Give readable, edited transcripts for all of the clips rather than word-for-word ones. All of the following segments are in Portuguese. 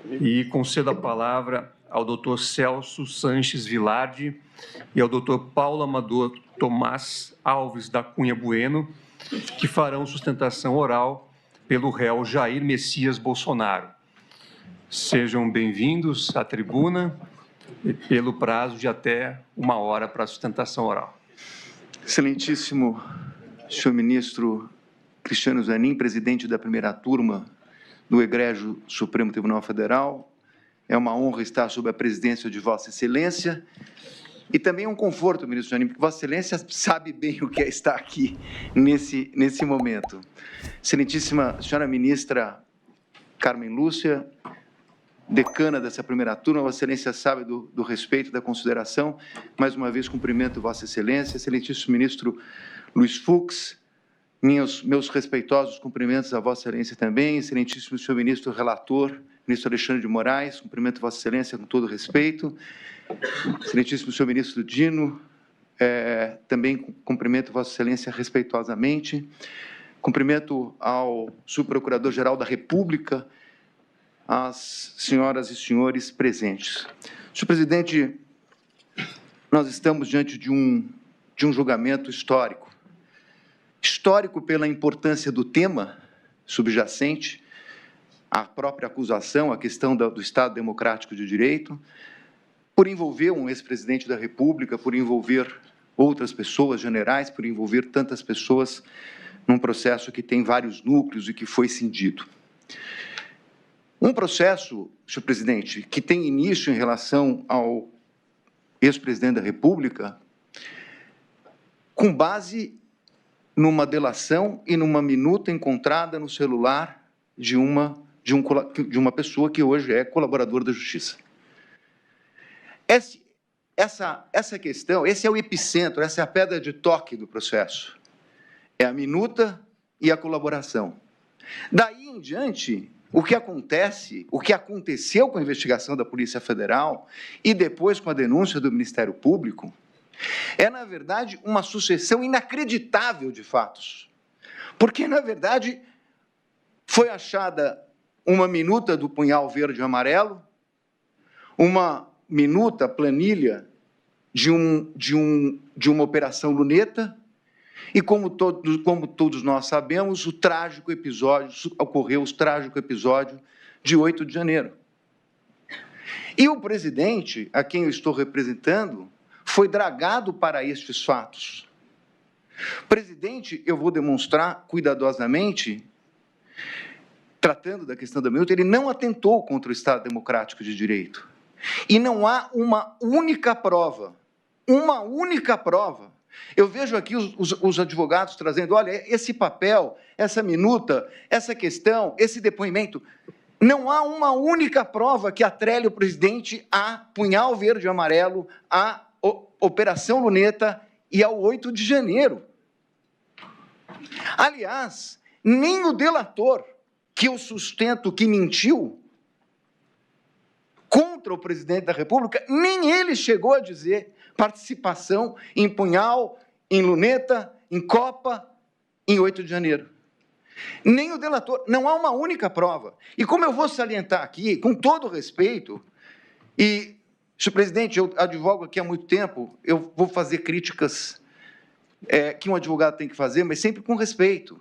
E concedo a palavra ao doutor Celso Sanches Vilardi e ao doutor Paulo Amador Tomás Alves da Cunha Bueno, que farão sustentação oral pelo réu Jair Messias Bolsonaro. Sejam bem-vindos à tribuna, pelo prazo de até 1 hora para a sustentação oral. Excelentíssimo senhor ministro Cristiano Zanin, presidente da primeira turma do Egrégio Supremo Tribunal Federal, é uma honra estar sob a presidência de Vossa Excelência e também é um conforto, ministro Zanin, porque Vossa Excelência sabe bem o que é estar aqui nesse momento. Excelentíssima senhora ministra Carmen Lúcia, decana dessa primeira turma, Vossa Excelência sabe do respeito e da consideração. Mais uma vez, cumprimento Vossa Excelência, excelentíssimo ministro Luiz Fux, meus respeitosos cumprimentos a Vossa Excelência também, excelentíssimo senhor ministro relator, ministro Alexandre de Moraes, cumprimento Vossa Excelência com todo respeito, excelentíssimo senhor ministro Dino, também cumprimento Vossa Excelência respeitosamente, cumprimento ao subprocurador-geral da República, às senhoras e senhores presentes. Senhor presidente, nós estamos diante de um julgamento histórico. Histórico pela importância do tema subjacente, a própria acusação, a questão do Estado Democrático de Direito, por envolver um ex-presidente da República, por envolver outras pessoas, generais, por envolver tantas pessoas num processo que tem vários núcleos e que foi cindido. Um processo, senhor presidente, que tem início em relação ao ex-presidente da República, com base numa delação e numa minuta encontrada no celular de uma pessoa que hoje é colaborador da Justiça. Essa questão, esse é o epicentro, essa é a pedra de toque do processo. É a minuta e a colaboração. Daí em diante, o que aconteceu com a investigação da Polícia Federal e depois com a denúncia do Ministério Público, é, na verdade, uma sucessão inacreditável de fatos. Porque, na verdade, foi achada uma minuta do punhal verde e amarelo, uma minuta, planilha, de uma operação luneta, e como todos nós sabemos, o trágico episódio de 8 de janeiro. E o presidente, a quem eu estou representando, foi dragado para estes fatos. Presidente, eu vou demonstrar cuidadosamente, tratando da questão da minuta, ele não atentou contra o Estado Democrático de Direito. E não há uma única prova. Eu vejo aqui os advogados trazendo, olha, esse papel, essa minuta, essa questão, esse depoimento, não há uma única prova que atrele o presidente a punhal verde e amarelo, a Operação Luneta e ao 8 de janeiro. Aliás, nem o delator que eu sustento que mentiu contra o presidente da República, nem ele chegou a dizer participação em punhal, em luneta, em copa, em 8 de janeiro. Nem o delator, não há uma única prova. E como eu vou salientar aqui, com todo respeito, e, senhor presidente, eu advogo aqui há muito tempo, eu vou fazer críticas que um advogado tem que fazer, mas sempre com respeito.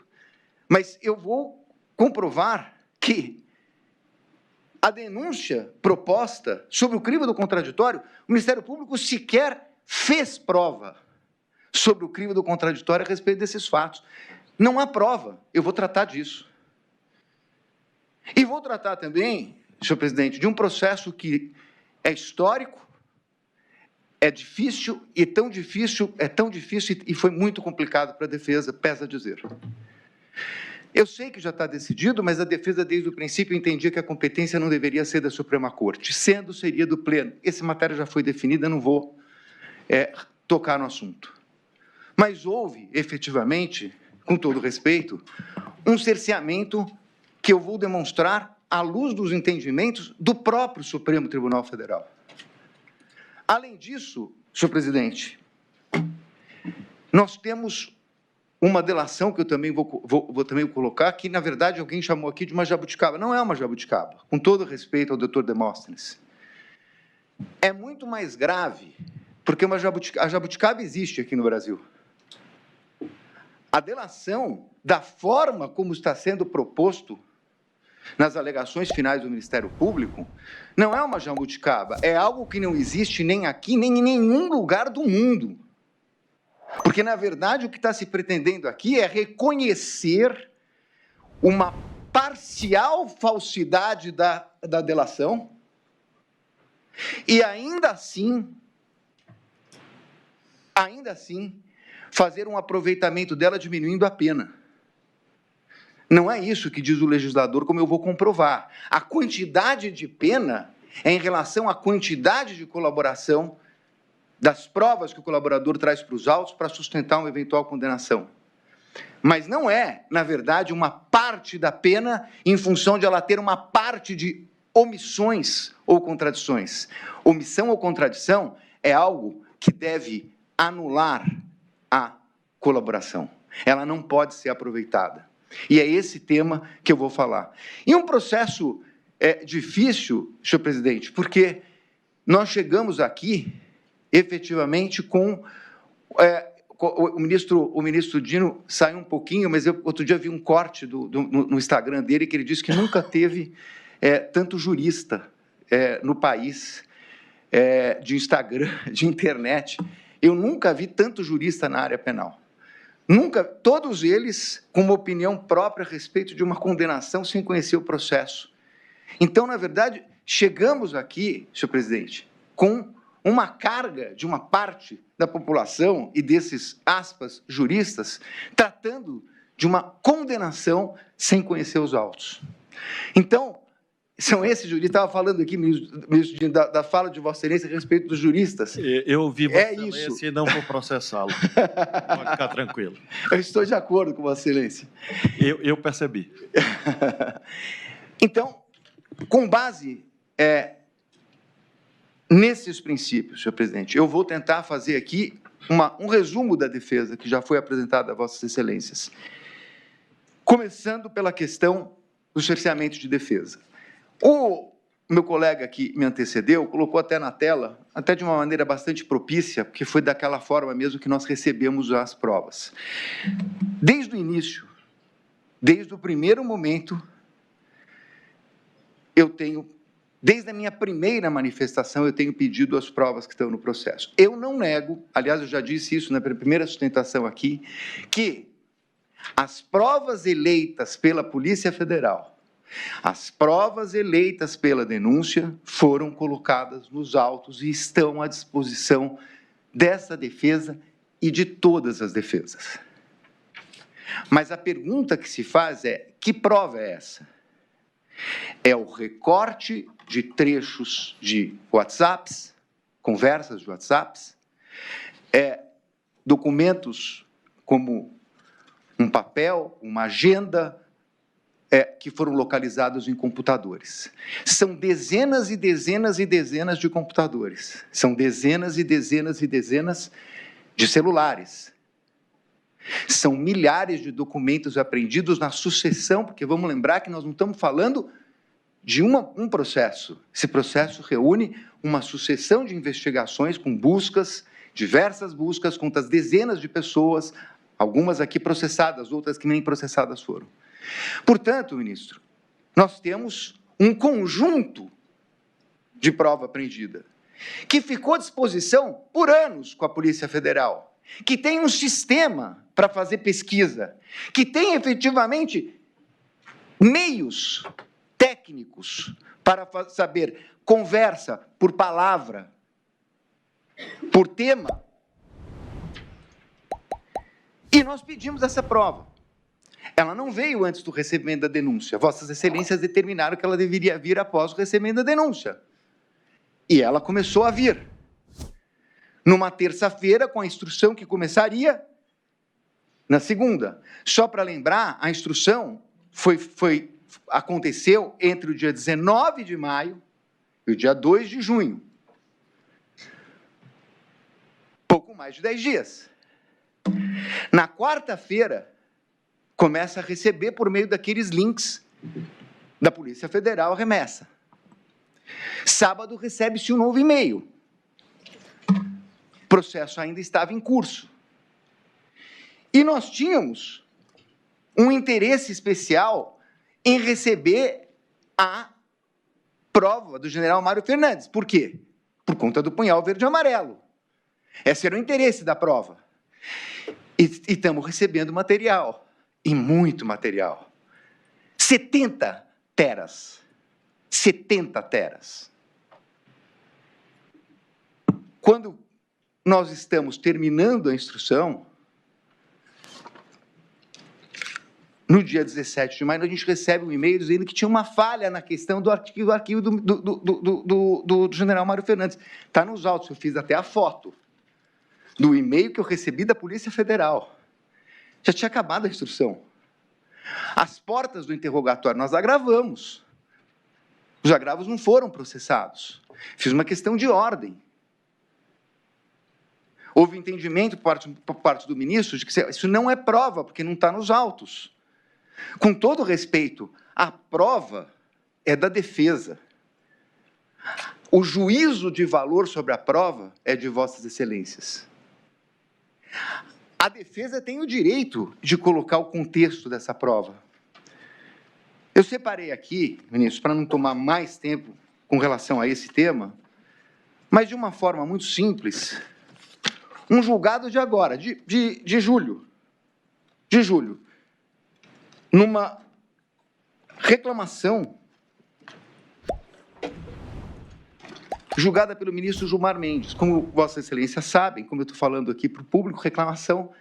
Mas eu vou comprovar que a denúncia proposta sobre o crime do contraditório, o Ministério Público sequer fez prova sobre o crime do contraditório a respeito desses fatos. Não há prova, eu vou tratar disso. E vou tratar também, senhor presidente, de um processo que é histórico, é difícil, é tão difícil e foi muito complicado para a defesa, pesa dizer. Eu sei que já está decidido, mas a defesa, desde o princípio, entendia que a competência não deveria ser da Suprema Corte, sendo, seria do Pleno. Essa matéria já foi definida, não vou tocar no assunto. Mas houve, efetivamente, com todo respeito, um cerceamento que eu vou demonstrar à luz dos entendimentos do próprio Supremo Tribunal Federal. Além disso, senhor presidente, nós temos uma delação que eu também vou também colocar, que, na verdade, alguém chamou aqui de uma jabuticaba. Não é uma jabuticaba, com todo respeito ao doutor Demóstenes. É muito mais grave, porque a jabuticaba existe aqui no Brasil. A delação, da forma como está sendo proposto nas alegações finais do Ministério Público, não é uma jabuticaba, é algo que não existe nem aqui, nem em nenhum lugar do mundo. Porque, na verdade, o que está se pretendendo aqui é reconhecer uma parcial falsidade da delação e, ainda assim, fazer um aproveitamento dela diminuindo a pena. Não é isso que diz o legislador, como eu vou comprovar. A quantidade de pena é em relação à quantidade de colaboração das provas que o colaborador traz para os autos para sustentar uma eventual condenação. Mas não é, na verdade, uma parte da pena em função de ela ter uma parte de omissões ou contradições. Omissão ou contradição é algo que deve anular a colaboração. Ela não pode ser aproveitada. E é esse tema que eu vou falar. E um processo difícil, senhor presidente, porque nós chegamos aqui, efetivamente, com... o ministro Dino saiu um pouquinho, mas eu outro dia vi um corte no Instagram dele, que ele disse que nunca teve tanto jurista no país, de Instagram, de internet. Eu nunca vi tanto jurista na área penal. Nunca, todos eles com uma opinião própria a respeito de uma condenação sem conhecer o processo. Então, na verdade, chegamos aqui, senhor presidente, com uma carga de uma parte da população e desses, aspas, juristas, tratando de uma condenação sem conhecer os autos. Então, são esses juristas, estava falando aqui, ministro, da fala de Vossa Excelência a respeito dos juristas. Eu ouvi Vossa Excelência e não vou processá-lo. Pode ficar tranquilo. Eu estou de acordo com Vossa Excelência. Eu percebi. Então, com base nesses princípios, senhor presidente, eu vou tentar fazer aqui um resumo da defesa que já foi apresentada a Vossas Excelências, começando pela questão do cerceamento de defesa. O meu colega que me antecedeu colocou até na tela, até de uma maneira bastante propícia, porque foi daquela forma mesmo que nós recebemos as provas. Desde o início, desde o primeiro momento, desde a minha primeira manifestação, eu tenho pedido as provas que estão no processo. Eu não nego, aliás, eu já disse isso na primeira sustentação aqui, que as provas eleitas pela Polícia Federal, as provas eleitas pela denúncia foram colocadas nos autos e estão à disposição dessa defesa e de todas as defesas. Mas a pergunta que se faz é: que prova é essa? É o recorte de trechos de WhatsApps, conversas de WhatsApps, documentos como um papel, uma agenda, que foram localizados em computadores. São dezenas e dezenas e dezenas de computadores. São dezenas e dezenas e dezenas de celulares. São milhares de documentos apreendidos na sucessão, porque vamos lembrar que nós não estamos falando de um processo. Esse processo reúne uma sucessão de investigações com buscas, diversas buscas contra as dezenas de pessoas, algumas aqui processadas, outras que nem processadas foram. Portanto, ministro, nós temos um conjunto de prova apreendida, que ficou à disposição por anos com a Polícia Federal, que tem um sistema para fazer pesquisa, que tem efetivamente meios técnicos para saber conversa por palavra, por tema. E nós pedimos essa prova. Ela não veio antes do recebimento da denúncia. Vossas Excelências determinaram que ela deveria vir após o recebimento da denúncia. E ela começou a vir. Numa terça-feira, com a instrução que começaria na segunda. Só para lembrar, a instrução aconteceu entre o dia 19 de maio e o dia 2 de junho. Pouco mais de 10 dias. Na quarta-feira, começa a receber por meio daqueles links da Polícia Federal a remessa. Sábado, recebe-se um novo e-mail. O processo ainda estava em curso. E nós tínhamos um interesse especial em receber a prova do general Mário Fernandes. Por quê? Por conta do punhal verde e amarelo. Esse era o interesse da prova. E estamos recebendo material, e muito material. 70 teras. 70 teras. Quando nós estamos terminando a instrução, no dia 17 de maio, a gente recebe um e-mail dizendo que tinha uma falha na questão do arquivo do general Mário Fernandes. Está nos autos, eu fiz até a foto do e-mail que eu recebi da Polícia Federal. Já tinha acabado a instrução. As portas do interrogatório nós agravamos. Os agravos não foram processados. Fiz uma questão de ordem. Houve entendimento por parte do ministro de que isso não é prova, porque não está nos autos. Com todo respeito, a prova é da defesa. O juízo de valor sobre a prova é de Vossas Excelências. A defesa tem o direito de colocar o contexto dessa prova. Eu separei aqui, ministro, para não tomar mais tempo com relação a esse tema, mas de uma forma muito simples, um julgado de agora, de julho, numa reclamação julgada pelo ministro Gilmar Mendes. Como Vossa Excelência sabem, como eu estou falando aqui para o público, reclamação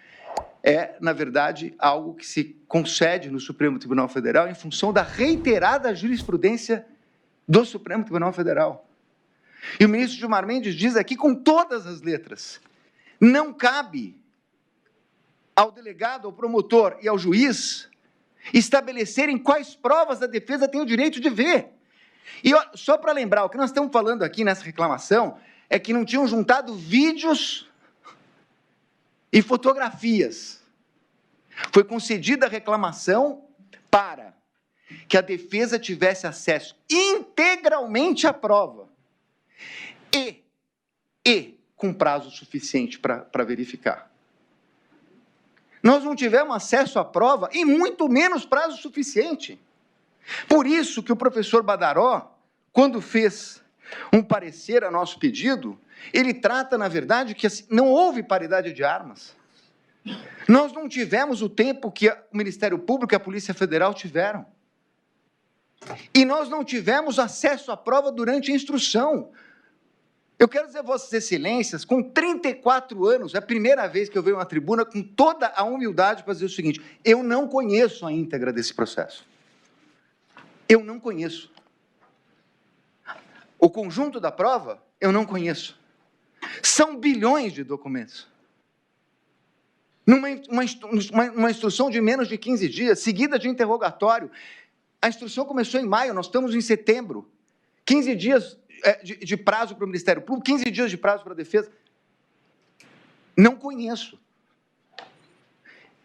é, na verdade, algo que se concede no Supremo Tribunal Federal em função da reiterada jurisprudência do Supremo Tribunal Federal. E o ministro Gilmar Mendes diz aqui com todas as letras, não cabe ao delegado, ao promotor e ao juiz estabelecerem quais provas a defesa tem o direito de ver. E só para lembrar, o que nós estamos falando aqui nessa reclamação é que não tinham juntado vídeos e fotografias. Foi concedida a reclamação para que a defesa tivesse acesso integralmente à prova e com prazo suficiente para verificar. Nós não tivemos acesso à prova e muito menos prazo suficiente. Por isso que o professor Badaró, quando fez um parecer a nosso pedido, ele trata, na verdade, que não houve paridade de armas. Nós não tivemos o tempo que o Ministério Público e a Polícia Federal tiveram. E nós não tivemos acesso à prova durante a instrução. Eu quero dizer a Vossas Excelências, com 34 anos, é a primeira vez que eu venho à tribuna com toda a humildade para dizer o seguinte, eu não conheço a íntegra desse processo. Eu não conheço. O conjunto da prova, eu não conheço. São bilhões de documentos. Numa instrução de menos de 15 dias, seguida de interrogatório. A instrução começou em maio, nós estamos em setembro. 15 dias de prazo para o Ministério Público, 15 dias de prazo para a defesa. Não conheço.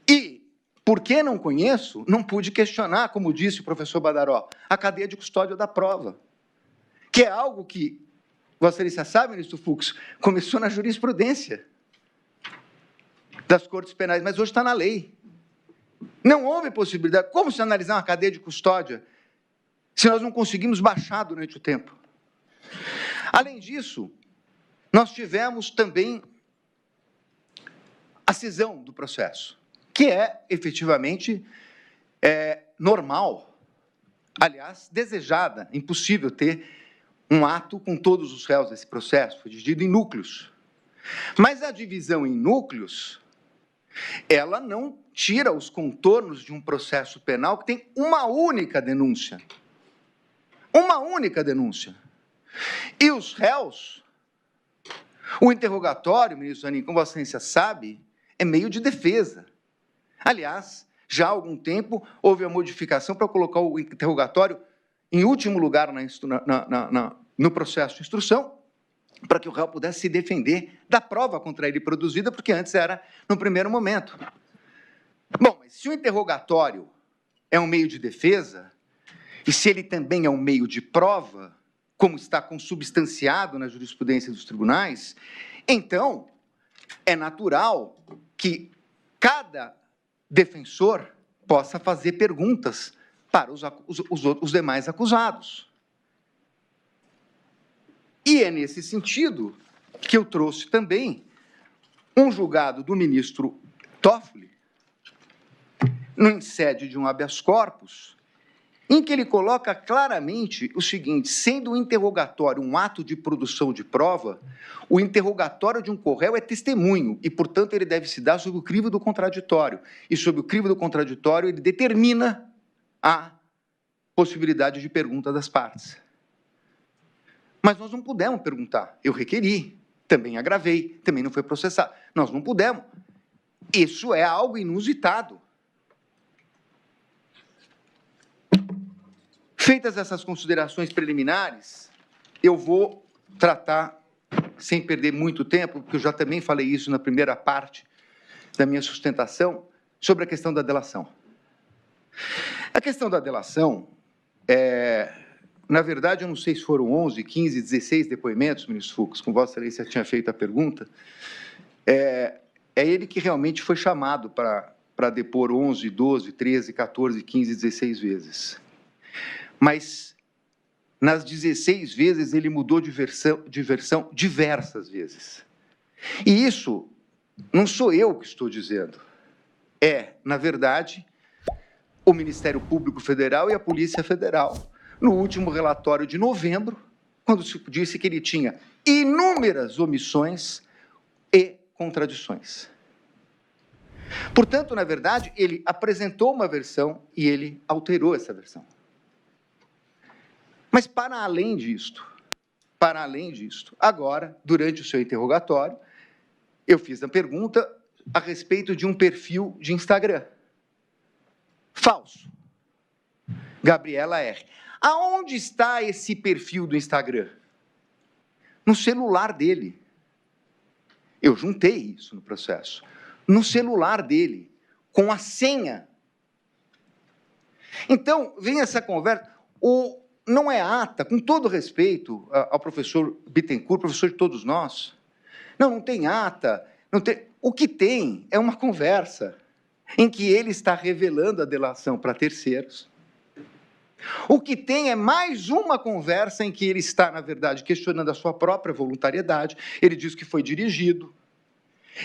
E, porque não conheço, não pude questionar, como disse o professor Badaró, a cadeia de custódia da prova, que é algo que, Vossa Excelência sabe, ministro Fux, começou na jurisprudência das Cortes Penais, mas hoje está na lei. Não houve possibilidade. Como se analisar uma cadeia de custódia se nós não conseguimos baixar durante o tempo? Além disso, nós tivemos também a cisão do processo, que é, efetivamente, normal, aliás, desejada, impossível ter um ato com todos os réus desse processo, foi dividido em núcleos. Mas a divisão em núcleos, ela não tira os contornos de um processo penal que tem uma única denúncia. Uma única denúncia. E os réus, o interrogatório, ministro Zanin, como Vossa Excelência sabe, é meio de defesa. Aliás, já há algum tempo houve a modificação para colocar o interrogatório em último lugar no processo de instrução, para que o réu pudesse se defender da prova contra ele produzida, porque antes era no primeiro momento. Bom, mas se o interrogatório é um meio de defesa, e se ele também é um meio de prova, como está consubstanciado na jurisprudência dos tribunais, então é natural que cada defensor possa fazer perguntas para os demais acusados. E é nesse sentido que eu trouxe também um julgado do ministro Toffoli, em sede de um habeas corpus, em que ele coloca claramente o seguinte: sendo o interrogatório um ato de produção de prova, o interrogatório de um corréu é testemunho e, portanto, ele deve se dar sob o crivo do contraditório. E, sob o crivo do contraditório, ele determina a possibilidade de pergunta das partes. Mas nós não pudemos perguntar. Eu requeri, também agravei, também não foi processado. Nós não pudemos. Isso é algo inusitado. Feitas essas considerações preliminares, eu vou tratar, sem perder muito tempo, porque eu já também falei isso na primeira parte da minha sustentação, sobre a questão da delação. A questão da delação, na verdade, eu não sei se foram 11, 15, 16 depoimentos, ministro Fux, com Vossa Excelência tinha feito a pergunta, é ele que realmente foi chamado para depor 11, 12, 13, 14, 15, 16 vezes. Mas, nas 16 vezes, ele mudou de versão diversas vezes. E isso não sou eu que estou dizendo. É, na verdade, o Ministério Público Federal e a Polícia Federal, no último relatório de novembro, quando se disse que ele tinha inúmeras omissões e contradições. Portanto, na verdade, ele apresentou uma versão e ele alterou essa versão. Mas, para além disto, agora, durante o seu interrogatório, eu fiz a pergunta a respeito de um perfil de Instagram. Falso. Gabriela R. Aonde está esse perfil do Instagram? No celular dele. Eu juntei isso no processo. No celular dele, com a senha. Então, vem essa conversa. Não é ata, com todo respeito ao professor Bittencourt, professor de todos nós. Não tem ata. Não tem. O que tem é uma conversa em que ele está revelando a delação para terceiros. O que tem é mais uma conversa em que ele está, na verdade, questionando a sua própria voluntariedade. Ele diz que foi dirigido,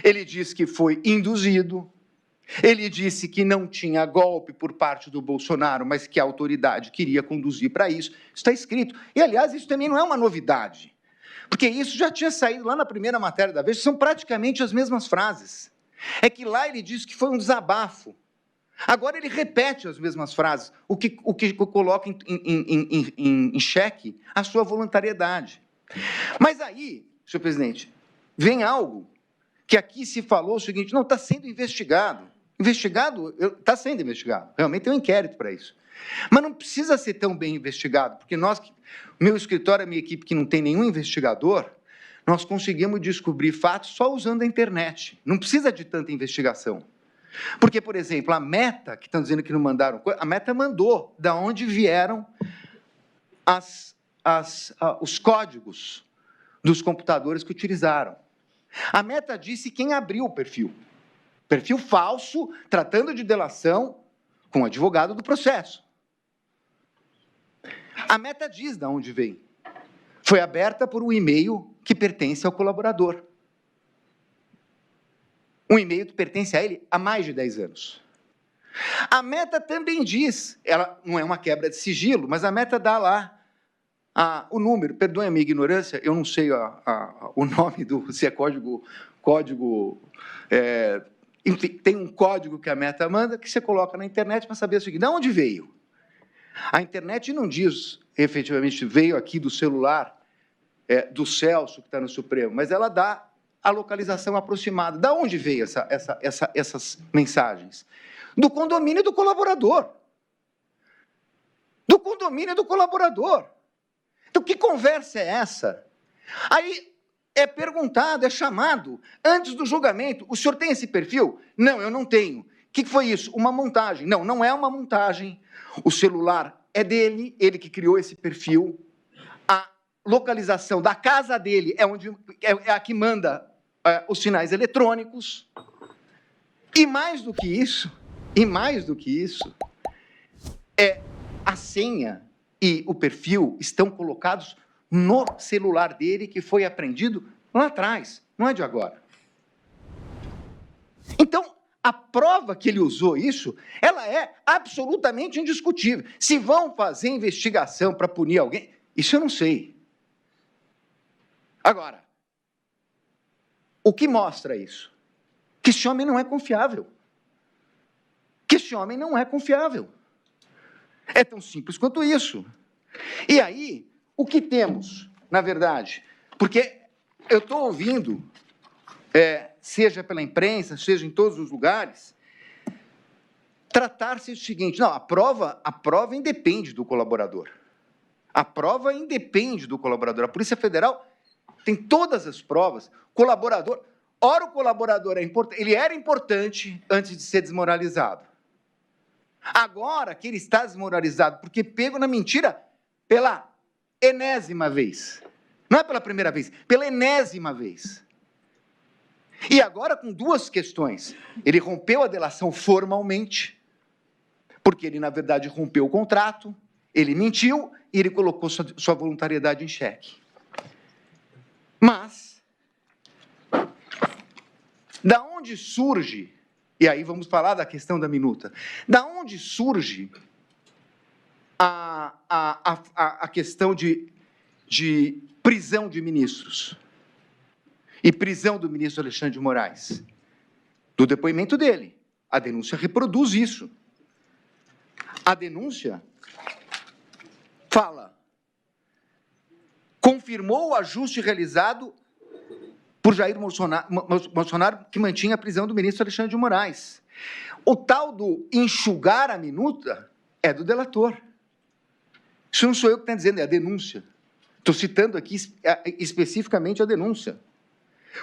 ele diz que foi induzido, ele disse que não tinha golpe por parte do Bolsonaro, mas que a autoridade queria conduzir para isso. Isso está escrito. E, aliás, isso também não é uma novidade, porque isso já tinha saído lá na primeira matéria da Veja, são praticamente as mesmas frases. É que lá ele disse que foi um desabafo. Agora ele repete as mesmas frases, o que coloca em xeque a sua voluntariedade. Mas aí, senhor presidente, vem algo que aqui se falou o seguinte: não, está sendo investigado. Está sendo investigado. Realmente tem um inquérito para isso. Mas não precisa ser tão bem investigado, porque meu escritório, a minha equipe, que não tem nenhum investigador, nós conseguimos descobrir fatos só usando a internet. Não precisa de tanta investigação. Porque, por exemplo, a Meta, que estão dizendo que não mandaram coisa, a Meta mandou da onde vieram os códigos dos computadores que utilizaram. A Meta disse quem abriu o perfil. Perfil falso, tratando de delação com o advogado do processo. A Meta diz de onde vem. Foi aberta por um e-mail que pertence ao colaborador. Um e-mail que pertence a ele há mais de 10 anos. A Meta também diz, ela não é uma quebra de sigilo, mas a Meta dá lá o número, perdoe a minha ignorância, eu não sei o nome se é código enfim, tem um código que a Meta manda que você coloca na internet para saber o seguinte: de onde veio? A internet não diz, efetivamente, veio aqui do celular do Celso, que está no Supremo, mas ela dá a localização aproximada. De onde veio essas mensagens? Do condomínio do colaborador. Do condomínio do colaborador. Então, que conversa é essa? Aí, é perguntado, é chamado, antes do julgamento, o senhor tem esse perfil? Não, eu não tenho. O que foi isso? Uma montagem. Não, não é uma montagem. O celular é dele, ele que criou esse perfil. A localização da casa dele é a que manda os sinais eletrônicos. E mais do que isso, a senha e o perfil estão colocados no celular dele, que foi apreendido lá atrás, não é de agora. Então, a prova que ele usou isso, ela é absolutamente indiscutível. Se vão fazer investigação para punir alguém, isso eu não sei. Agora, o que mostra isso? Que esse homem não é confiável. É tão simples quanto isso. E aí, o que temos, na verdade? Porque eu estou ouvindo, seja pela imprensa, seja em todos os lugares, tratar-se o seguinte: não, a prova independe do colaborador. A Polícia Federal tem todas as provas. Ora, o colaborador ele era importante antes de ser desmoralizado. Agora que ele está desmoralizado porque pego na mentira pela enésima vez. Não é pela primeira vez, pela enésima vez. E agora com duas questões. Ele rompeu a delação formalmente, porque ele, na verdade, rompeu o contrato, ele mentiu e ele colocou sua voluntariedade em xeque. Mas, da onde surge, e aí vamos falar da questão da minuta, da onde surge a questão de prisão de ministros e prisão do ministro Alexandre de Moraes? Do depoimento dele. A denúncia reproduz isso. A denúncia fala: confirmou o ajuste realizado por Jair Bolsonaro, que mantinha a prisão do ministro Alexandre de Moraes. O tal do enxugar a minuta é do delator. Isso não sou eu que estou dizendo, é a denúncia. Estou citando aqui especificamente a denúncia.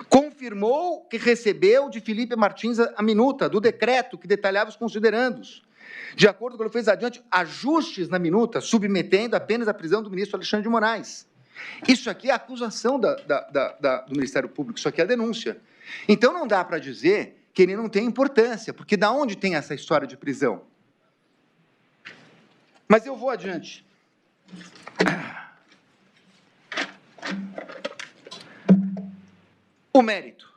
Confirmou que recebeu de Felipe Martins a minuta do decreto que detalhava os considerandos. De acordo com o que ele fez adiante, ajustes na minuta, submetendo apenas a prisão do ministro Alexandre de Moraes. Isso aqui é a acusação do Ministério Público, isso aqui é a denúncia. Então, não dá para dizer que ele não tem importância, porque da onde tem essa história de prisão? Mas eu vou adiante. O mérito.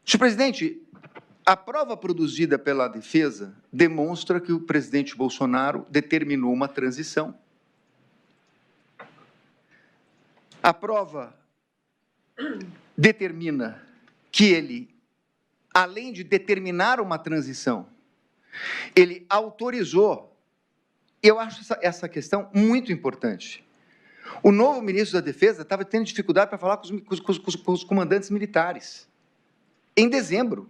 Senhor presidente, a prova produzida pela defesa demonstra que o presidente Bolsonaro determinou uma transição. A prova determina que ele, além de determinar uma transição, ele autorizou. Eu acho essa questão muito importante. O novo ministro da Defesa estava tendo dificuldade para falar com os comandantes militares. Em dezembro,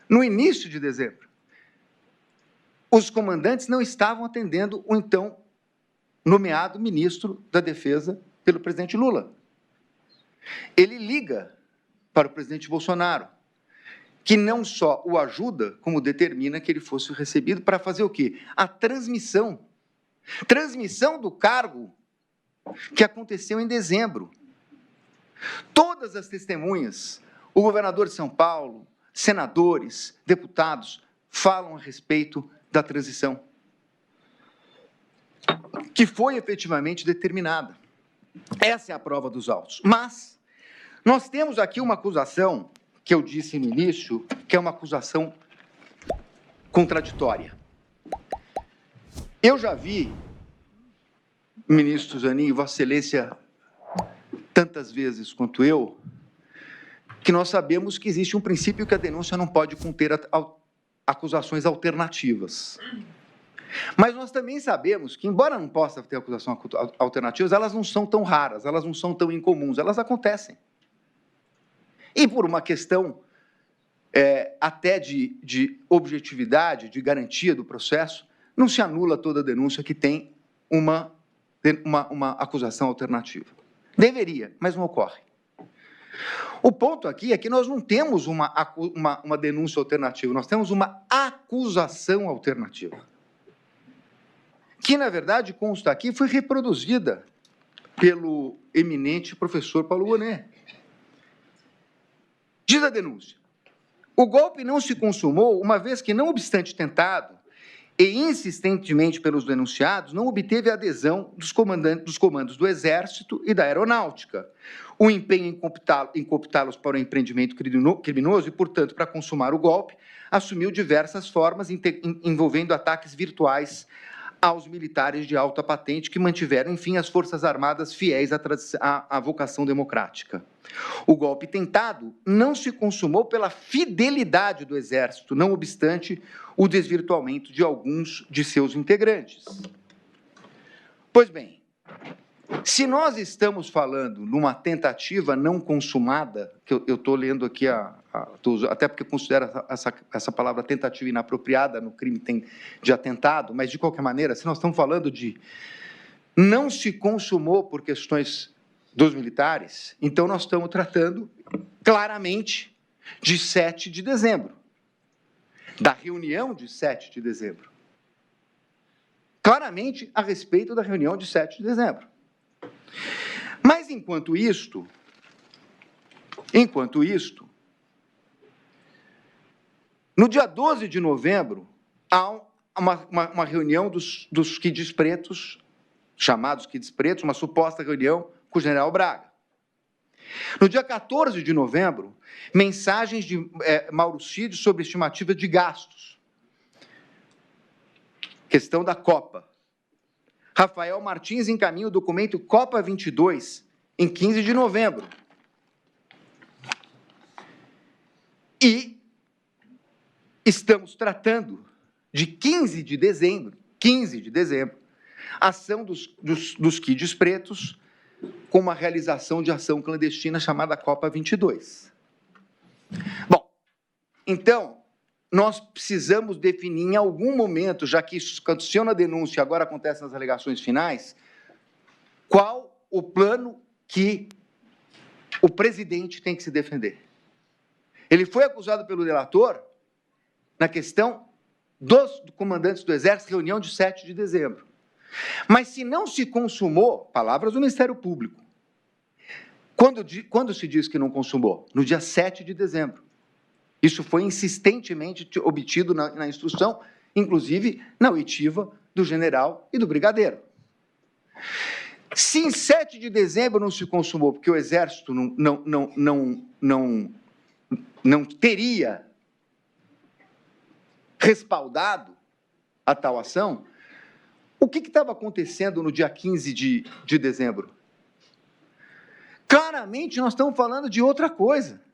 no início de dezembro, os comandantes não estavam atendendo o então nomeado ministro da Defesa pelo presidente Lula. Ele liga para o presidente Bolsonaro, que não só o ajuda, como determina que ele fosse recebido para fazer o quê? A transmissão do cargo que aconteceu em dezembro. Todas as testemunhas, o governador de São Paulo, senadores, deputados, falam a respeito da transição, que foi efetivamente determinada. Essa é a prova dos autos. Mas nós temos aqui uma acusação, que eu disse no início, que é uma acusação contraditória. Eu já vi, ministro Zanin, Vossa Excelência, tantas vezes quanto eu, que nós sabemos que existe um princípio que a denúncia não pode conter acusações alternativas. Mas nós também sabemos que, embora não possa ter acusações alternativas, elas não são tão raras, elas não são tão incomuns, elas acontecem. E por uma questão até de objetividade, de garantia do processo, não se anula toda denúncia que tem uma acusação alternativa. Deveria, mas não ocorre. O ponto aqui é que nós não temos uma denúncia alternativa, nós temos uma acusação alternativa, que, na verdade, consta aqui, foi reproduzida pelo eminente professor Paulo Gonet. Diz a denúncia: o golpe não se consumou, uma vez que, não obstante tentado e insistentemente pelos denunciados, não obteve a adesão dos comandos do Exército e da Aeronáutica, o empenho em cooptá-los para o empreendimento criminoso e, portanto, para consumar o golpe, assumiu diversas formas envolvendo ataques virtuais aos militares de alta patente que mantiveram, enfim, as Forças Armadas fiéis à vocação democrática. O golpe tentado não se consumou pela fidelidade do Exército, não obstante o desvirtuamento de alguns de seus integrantes. Pois bem, se nós estamos falando numa tentativa não consumada, que eu estou lendo aqui, até porque eu considero essa palavra tentativa inapropriada no crime de atentado, mas, de qualquer maneira, se nós estamos falando de não se consumou por questões dos militares, então nós estamos tratando claramente de 7 de dezembro, da reunião de 7 de dezembro. Claramente a respeito da reunião de 7 de dezembro. Mas, enquanto isto, no dia 12 de novembro, há uma reunião dos quides pretos, chamados quides pretos, uma suposta reunião com o general Braga. No dia 14 de novembro, mensagens de Mauro Cid sobre estimativa de gastos. Questão da Copa. Rafael Martins encaminha o documento Copa 22, em 15 de novembro. E estamos tratando de 15 de dezembro, ação dos quides pretos com uma realização de ação clandestina chamada Copa 22. Bom, então, nós precisamos definir em algum momento, já que isso aconteceu na denúncia e agora acontece nas alegações finais, qual o plano que o presidente tem que se defender. Ele foi acusado pelo delator na questão dos comandantes do Exército, reunião de 7 de dezembro. Mas se não se consumou, palavras do Ministério Público, quando se diz que não consumou? No dia 7 de dezembro. Isso foi insistentemente obtido na instrução, inclusive na oitiva do general e do brigadeiro. Se em 7 de dezembro não se consumou, porque o Exército não teria respaldado a tal ação, o que estava acontecendo no dia 15 de dezembro? Claramente, nós estamos falando de outra coisa.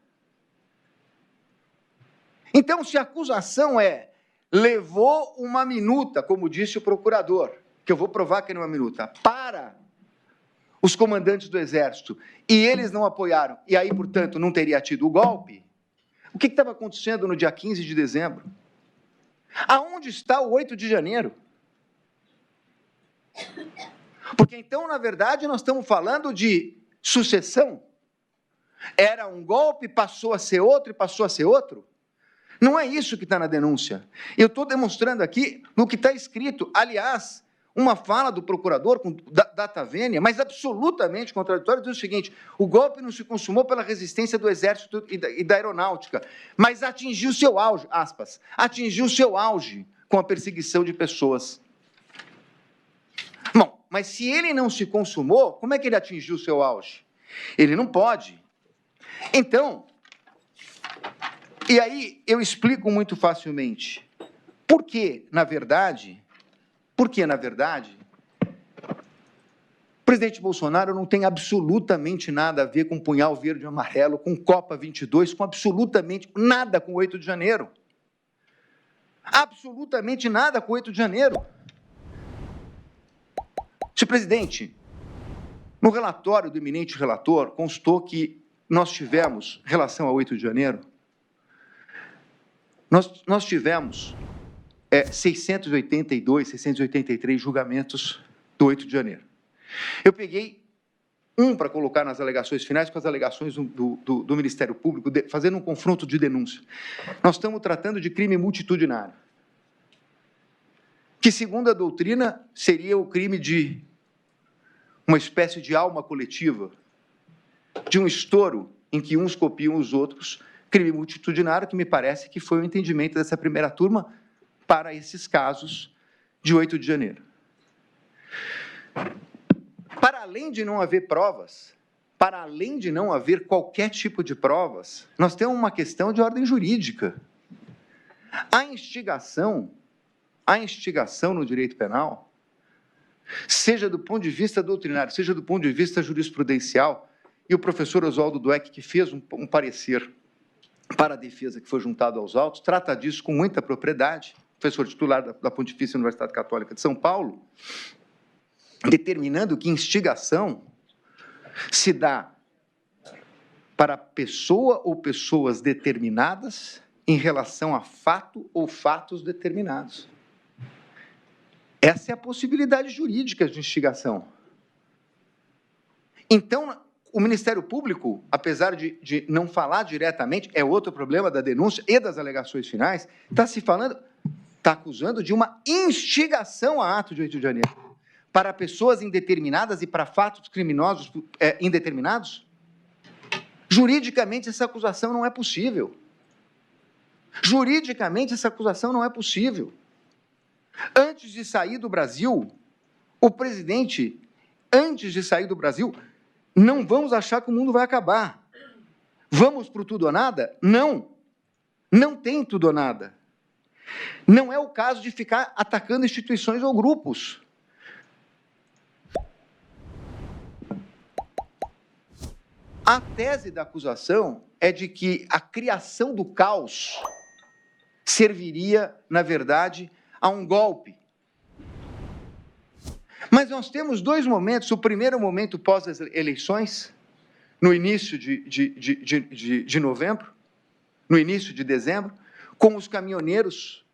Então, se a acusação levou uma minuta, como disse o procurador, que eu vou provar que não é uma minuta, para os comandantes do Exército, e eles não apoiaram, e aí, portanto, não teria tido o golpe, o que estava acontecendo no dia 15 de dezembro? Aonde está o 8 de janeiro? Porque, então, na verdade, nós estamos falando de sucessão. Era um golpe, passou a ser outro e passou a ser outro? Não é isso que está na denúncia. Eu estou demonstrando aqui no que está escrito. Aliás, uma fala do procurador com data vênia, mas absolutamente contraditória, diz o seguinte: o golpe não se consumou pela resistência do Exército e da Aeronáutica, mas atingiu seu auge, aspas, atingiu seu auge com a perseguição de pessoas. Bom, mas se ele não se consumou, como é que ele atingiu seu auge? Ele não pode. Então, e aí eu explico muito facilmente. Por que, na verdade, o presidente Bolsonaro não tem absolutamente nada a ver com punhal verde e amarelo, com Copa 22, com absolutamente nada com o 8 de janeiro. Absolutamente nada com o 8 de janeiro. Senhor presidente, no relatório do eminente relator, constou que nós tivemos, em relação ao 8 de janeiro, nós tivemos 682, 683 julgamentos do 8 de janeiro. Eu peguei para colocar nas alegações finais com as alegações do Ministério Público, fazendo um confronto de denúncia. Nós estamos tratando de crime multitudinário, que, segundo a doutrina, seria o crime de uma espécie de alma coletiva, de um estouro em que uns copiam os outros, crime multitudinário, que me parece que foi o entendimento dessa primeira turma para esses casos de 8 de janeiro. Para além de não haver provas, para além de não haver qualquer tipo de provas, nós temos uma questão de ordem jurídica. A instigação no direito penal, seja do ponto de vista doutrinário, seja do ponto de vista jurisprudencial, e o professor Oswaldo Dweck, que fez um parecer para a defesa que foi juntado aos autos, trata disso com muita propriedade, professor titular da Pontifícia Universidade Católica de São Paulo, determinando que instigação se dá para pessoa ou pessoas determinadas em relação a fato ou fatos determinados. Essa é a possibilidade jurídica de instigação. Então, o Ministério Público, apesar de não falar diretamente, é outro problema da denúncia e das alegações finais, está acusando de uma instigação a ato de 8 de janeiro. Para pessoas indeterminadas e para fatos criminosos indeterminados? Juridicamente, essa acusação não é possível. Juridicamente, essa acusação não é possível. Antes de sair do Brasil, o presidente, não vamos achar que o mundo vai acabar. Vamos para o tudo ou nada? Não. Não tem tudo ou nada. Não é o caso de ficar atacando instituições ou grupos. A tese da acusação é de que a criação do caos serviria, na verdade, a um golpe. Mas nós temos dois momentos. O primeiro momento pós as eleições, no início de novembro, no início de dezembro, com os caminhoneiros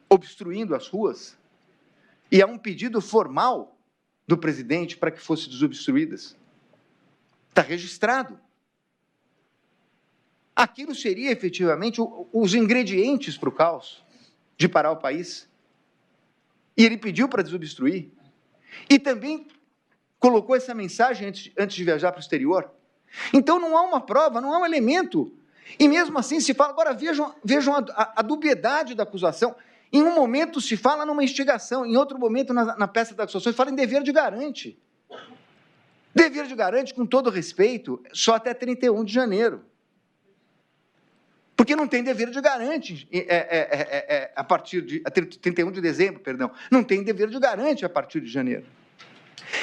obstruindo as ruas, e há um pedido formal do presidente para que fossem desobstruídas. Está registrado. Aquilo seria, efetivamente, os ingredientes para o caos, de parar o país. E ele pediu para desobstruir. E também colocou essa mensagem antes de viajar para o exterior. Então, não há uma prova, não há um elemento. E mesmo assim se fala... Agora, vejam a dubiedade da acusação. Em um momento se fala numa instigação, em outro momento, na peça da acusação, se fala em dever de garante. Dever de garante, com todo respeito, só até 31 de janeiro. Porque não tem dever de garante a partir de 31 de dezembro, perdão. Não tem dever de garante a partir de janeiro.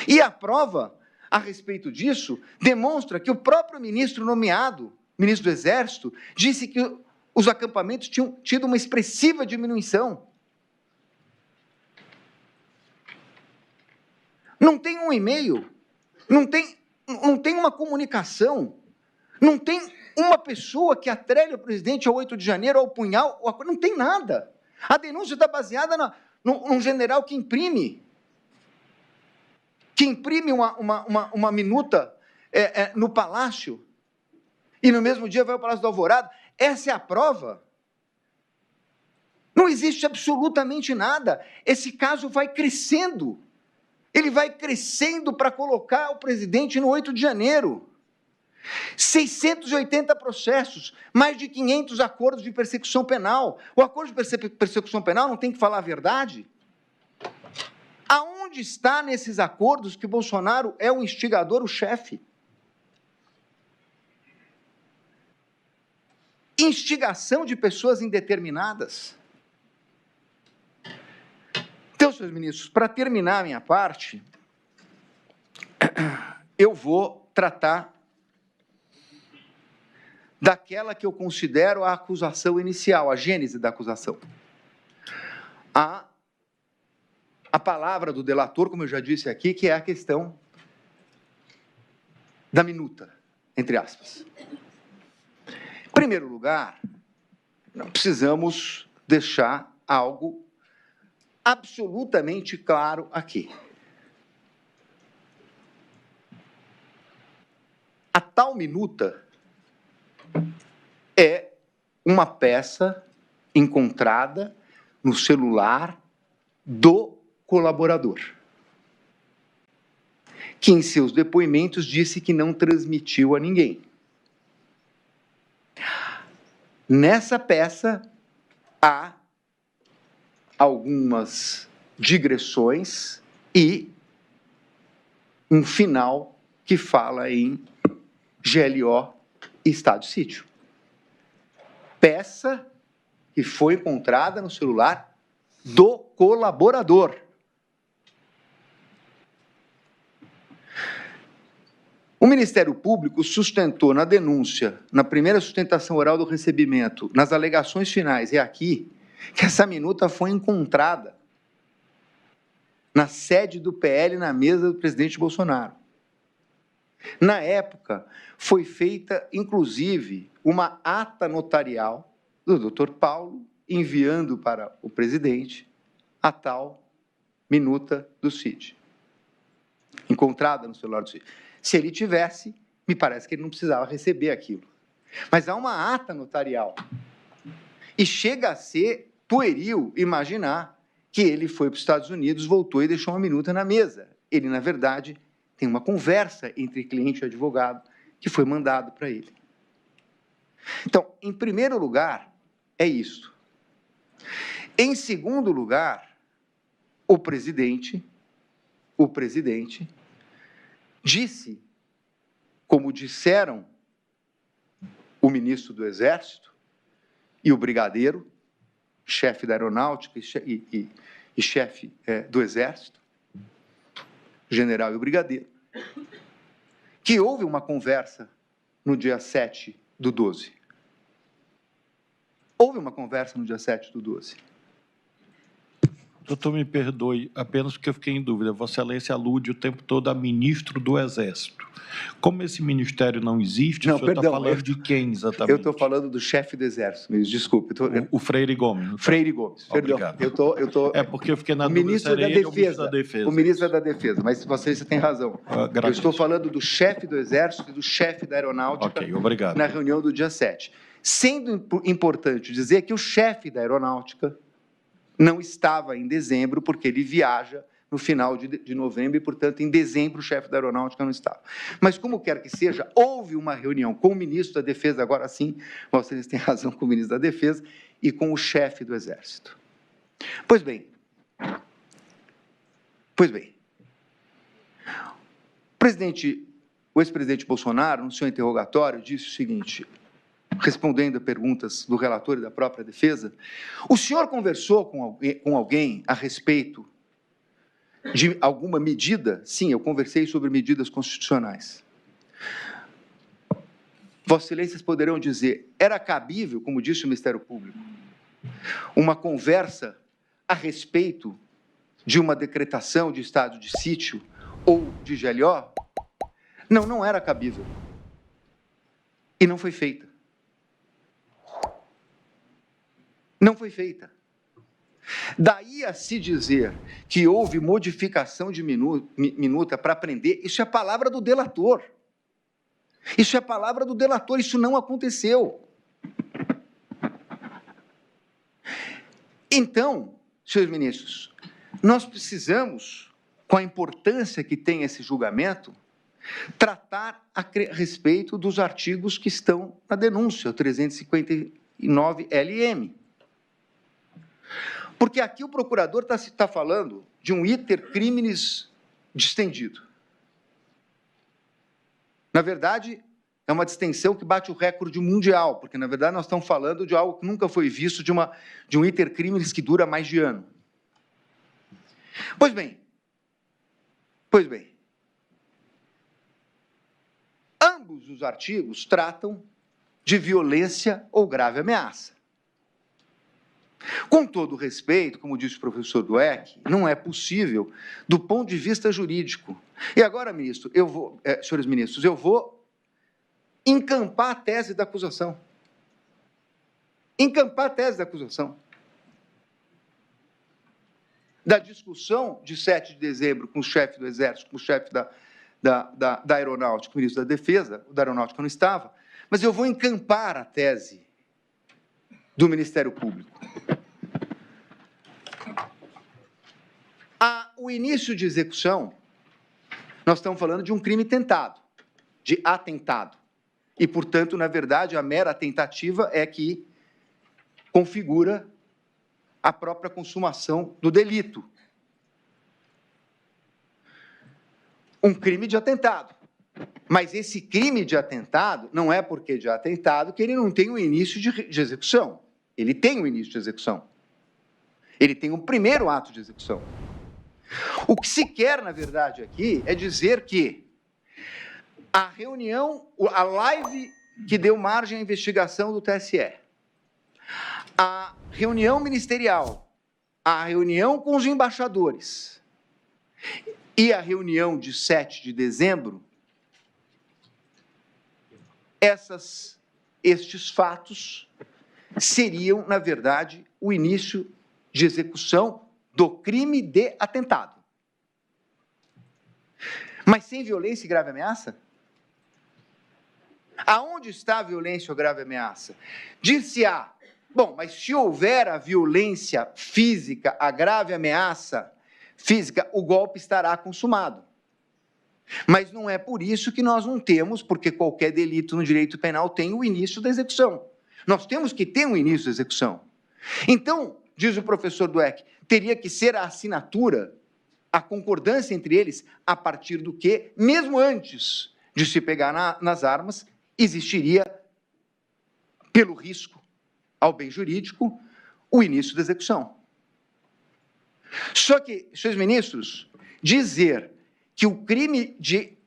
E a prova a respeito disso demonstra que o próprio ministro nomeado, ministro do Exército, disse que os acampamentos tinham tido uma expressiva diminuição. Não tem um e-mail, não tem uma comunicação, não tem uma pessoa que atrelhe o presidente ao 8 de janeiro, ao punhal, não tem nada. A denúncia está baseada num general que imprime uma minuta no palácio e no mesmo dia vai ao Palácio do Alvorada. Essa é a prova. Não existe absolutamente nada. Esse caso vai crescendo. Ele vai crescendo para colocar o presidente no 8 de janeiro. 680 processos, mais de 500 acordos de persecução penal. O acordo de persecução penal não tem que falar a verdade? Aonde está nesses acordos que Bolsonaro é o instigador, o chefe? Instigação de pessoas indeterminadas. Então, senhores ministros, para terminar a minha parte, eu vou tratar daquela que eu considero a acusação inicial, a gênese da acusação. A palavra do delator, como eu já disse aqui, que é a questão da minuta, entre aspas. Em primeiro lugar, nós precisamos deixar algo absolutamente claro aqui. tal minuta é uma peça encontrada no celular do colaborador, que em seus depoimentos disse que não transmitiu a ninguém. Nessa peça há algumas digressões e um final que fala em GLO e estado de sítio. Peça que foi encontrada no celular do colaborador. O Ministério Público sustentou na denúncia, na primeira sustentação oral do recebimento, nas alegações finais e aqui, que essa minuta foi encontrada na sede do PL, na mesa do presidente Bolsonaro. Na época, foi feita, inclusive, uma ata notarial do Dr. Paulo, enviando para o presidente a tal minuta do CID, encontrada no celular do CID. Se ele tivesse, me parece que ele não precisava receber aquilo. Mas há uma ata notarial. E chega a ser pueril imaginar que ele foi para os Estados Unidos, voltou e deixou uma minuta na mesa. Ele, na verdade, tem uma conversa entre cliente e advogado que foi mandado para ele. Então, em primeiro lugar, é isso. Em segundo lugar, o presidente disse, como disseram o ministro do Exército e o brigadeiro, chefe da Aeronáutica e chefe do Exército, general e o brigadeiro, que houve uma conversa no dia 7/12. Houve uma conversa no dia 7/12. Doutor, me perdoe, apenas porque eu fiquei em dúvida. Vossa Excelência alude o tempo todo a ministro do Exército. Como esse ministério não existe, o senhor está falando de quem exatamente? Eu estou falando do chefe do Exército, desculpe. O Freire Gomes. Freire Gomes, perdão. Obrigado. É porque eu fiquei na dúvida. Ministro da Defesa. O ministro da Defesa, mas você tem razão. Eu estou falando do chefe do Exército e do chefe da Aeronáutica. Ok, obrigado. Na reunião do dia 7. Sendo importante dizer que o chefe da Aeronáutica não estava em dezembro, porque ele viaja no final de novembro, e, portanto, em dezembro, o chefe da Aeronáutica não estava. Mas, como quer que seja, houve uma reunião com o ministro da Defesa, agora sim, vocês têm razão, com o ministro da Defesa, e com o chefe do Exército. Pois bem, o ex-presidente Bolsonaro, no seu interrogatório, disse o seguinte, respondendo a perguntas do relator e da própria defesa, o senhor conversou com alguém a respeito de alguma medida? Sim, eu conversei sobre medidas constitucionais. Vossas Excelências poderão dizer, era cabível, como disse o Ministério Público, uma conversa a respeito de uma decretação de estado de sítio ou de GLO? Não, não era cabível. E não foi feita. Não foi feita. Daí a se dizer que houve modificação de minuta para prender, isso é a palavra do delator. Isso é a palavra do delator, isso não aconteceu. Então, senhores ministros, nós precisamos, com a importância que tem esse julgamento, tratar a respeito dos artigos que estão na denúncia, o 359 LM. Porque aqui o procurador está falando de um iter criminis distendido. Na verdade, é uma distensão que bate o recorde mundial, porque, na verdade, nós estamos falando de algo que nunca foi visto, de um iter criminis que dura mais de ano. Pois bem, ambos os artigos tratam de violência ou grave ameaça. Com todo respeito, como disse o professor Dueck, não é possível do ponto de vista jurídico. E agora, ministro, senhores ministros, eu vou encampar a tese da acusação. Encampar a tese da acusação. Da discussão de 7 de dezembro com o chefe do Exército, com o chefe da Aeronáutica, o ministro da Defesa, o da Aeronáutica não estava, mas eu vou encampar a tese do Ministério Público. O início de execução, nós estamos falando de um crime tentado, de atentado. E, portanto, na verdade, a mera tentativa é que configura a própria consumação do delito. Um crime de atentado. Mas esse crime de atentado não é porque de atentado que ele não tem o início de execução. Ele tem o início de execução. Ele tem o primeiro ato de execução. O que se quer, na verdade, aqui é dizer que a reunião, a live que deu margem à investigação do TSE, a reunião ministerial, a reunião com os embaixadores e a reunião de 7 de dezembro, estes fatos seriam, na verdade, o início de execução do crime de atentado. Mas sem violência e grave ameaça? Aonde está a violência ou grave ameaça? Dir-se-á, bom, mas se houver a violência física, a grave ameaça física, o golpe estará consumado. Mas não é por isso que nós não temos, porque qualquer delito no direito penal tem o início da execução. Nós temos que ter um início da execução. Então, diz o professor Dweck, teria que ser a assinatura, a concordância entre eles, a partir do que, mesmo antes de se pegar nas armas, existiria, pelo risco ao bem jurídico, o início da execução. Só que, senhores ministros, dizer que o crime de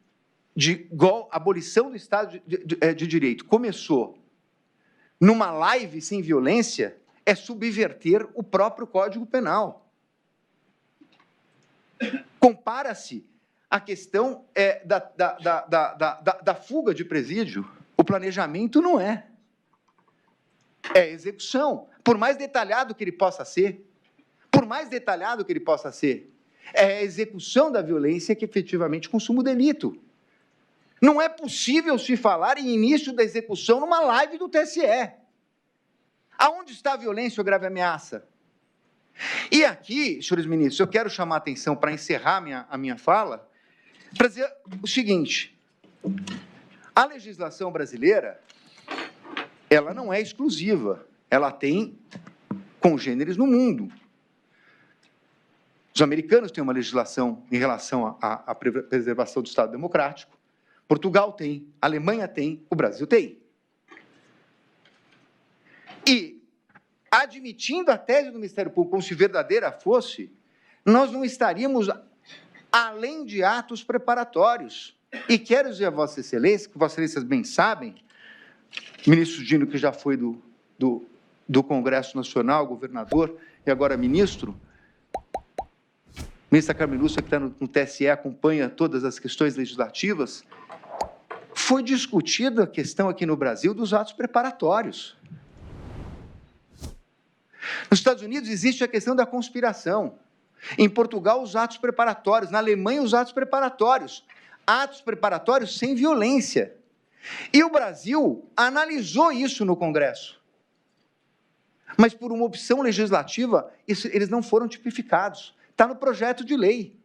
abolição do Estado de Direito começou numa live sem violência é subverter o próprio Código Penal. Compara-se a questão da fuga de presídio. O planejamento não é. É execução. Por mais detalhado que ele possa ser, é a execução da violência que efetivamente consuma o delito. Não é possível se falar em início da execução numa live do TSE. Aonde está a violência ou grave ameaça? E aqui, senhores ministros, eu quero chamar a atenção, para encerrar a minha fala, para dizer o seguinte: a legislação brasileira, ela não é exclusiva, ela tem congêneres no mundo. Os americanos têm uma legislação em relação à preservação do Estado democrático, Portugal tem, a Alemanha tem, o Brasil tem. E, admitindo a tese do Ministério Público como se verdadeira fosse, nós não estaríamos além de atos preparatórios. E quero dizer a Vossa Excelência, que Vossas Excelências bem sabem, ministro Dino, que já foi do Congresso Nacional, governador, e agora ministro, ministra Carmen Lúcia, que está no TSE, acompanha todas as questões legislativas, foi discutida a questão aqui no Brasil dos atos preparatórios. Nos Estados Unidos existe a questão da conspiração. Em Portugal, os atos preparatórios. Na Alemanha, os atos preparatórios. Atos preparatórios sem violência. E o Brasil analisou isso no Congresso. Mas, por uma opção legislativa, eles não foram tipificados. Está no projeto de lei.